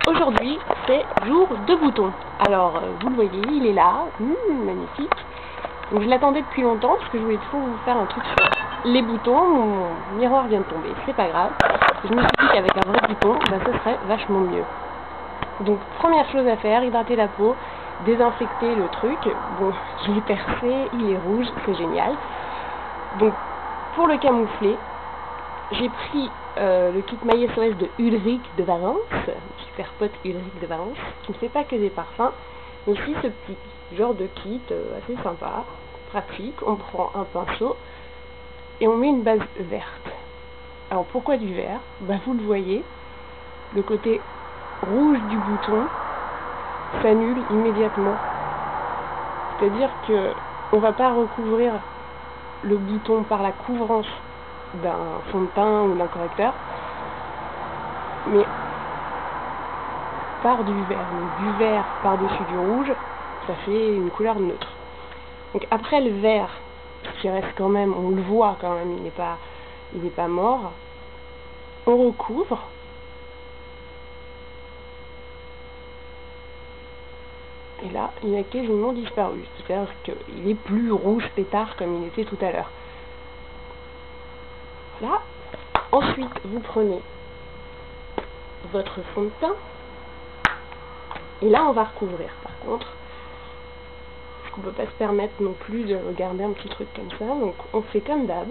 Aujourd'hui, c'est jour de bouton. Alors, vous le voyez, il est là, magnifique. Donc je l'attendais depuis longtemps parce que je voulais toujours vous faire un truc sur les boutons. Mon miroir vient de tomber, c'est pas grave. Je me suis dit qu'avec un vrai bouton, ce serait vachement mieux. Donc première chose à faire, hydrater la peau, désinfecter le truc. Bon, je l'ai percé, il est rouge, c'est génial. Donc pour le camoufler, j'ai pris le kit My SOS de Ulrich de Valence, super pote Ulrich de Valence, qui ne fait pas que des parfums, mais aussi ce petit genre de kit assez sympa, pratique. On prend un pinceau et on met une base verte. Alors pourquoi du vert? Vous le voyez, le côté rouge du bouton s'annule immédiatement. C'est-à-dire que on va pas recouvrir le bouton par la couvrance d'un fond de teint ou d'un correcteur, mais par du vert. Donc du vert par-dessus du rouge, ça fait une couleur neutre. Donc après le vert, qui reste quand même, on le voit quand même, il n'est pas mort, on recouvre. Et là, il a quasiment disparu. C'est-à-dire qu'il est plus rouge pétard comme il était tout à l'heure. Voilà. Ensuite, vous prenez votre fond de teint. Et là, on va recouvrir. Par contre, parce qu'on ne peut pas se permettre non plus de regarder un petit truc comme ça. Donc, on fait comme d'hab.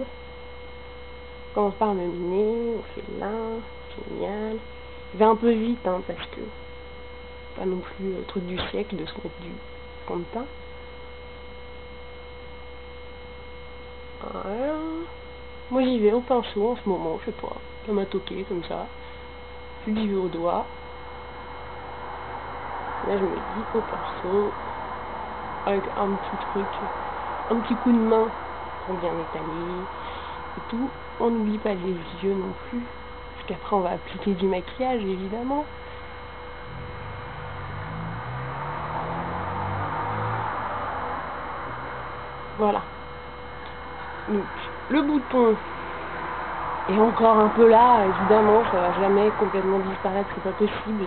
Quand on part le nez, on fait là. Génial. Je vais un peu vite, parce que pas non plus le truc du siècle de se mettre du fond de teint. Voilà. Moi j'y vais au pinceau en ce moment, je sais pas, ça m'a toqué comme ça. J'y vais au doigt. Là je me dis au pinceau, avec un petit truc, un petit coup de main pour bien étaler et tout. On n'oublie pas les yeux non plus, parce qu'après on va appliquer du maquillage évidemment. Voilà. Donc, le bouton est encore un peu là, évidemment, ça va jamais complètement disparaître, c'est pas possible.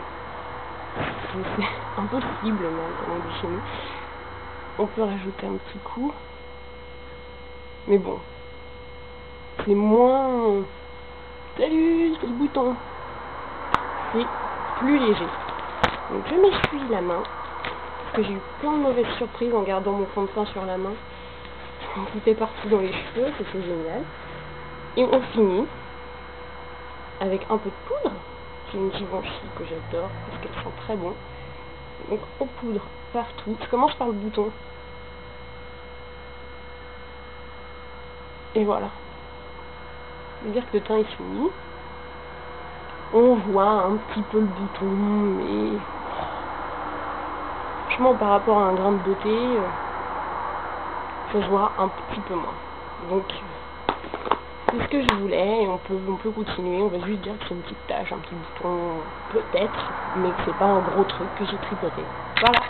C'est impossible même, comme on dit chez nous. On peut rajouter un petit coup. Mais bon. C'est moins... Salut, c'est le bouton. C'est plus léger. Donc je m'essuie la main. Parce que j'ai eu plein de mauvaises surprises en gardant mon fond de teint sur la main. Tout est parti dans les cheveux, c'était génial. Et on finit avec un peu de poudre. J'ai une Givenchy que j'adore parce qu'elle sent très bon. Donc on poudre partout. Je commence par le bouton. Et voilà. Ça veut dire que le teint est fini. On voit un petit peu le bouton, mais franchement par rapport à un grain de beauté, ça se voit un petit peu moins. Donc c'est ce que je voulais, et on peut continuer. On va juste dire que c'est une petite tache, un petit bouton peut-être, mais que c'est pas un gros truc que j'ai tripoté. Voilà.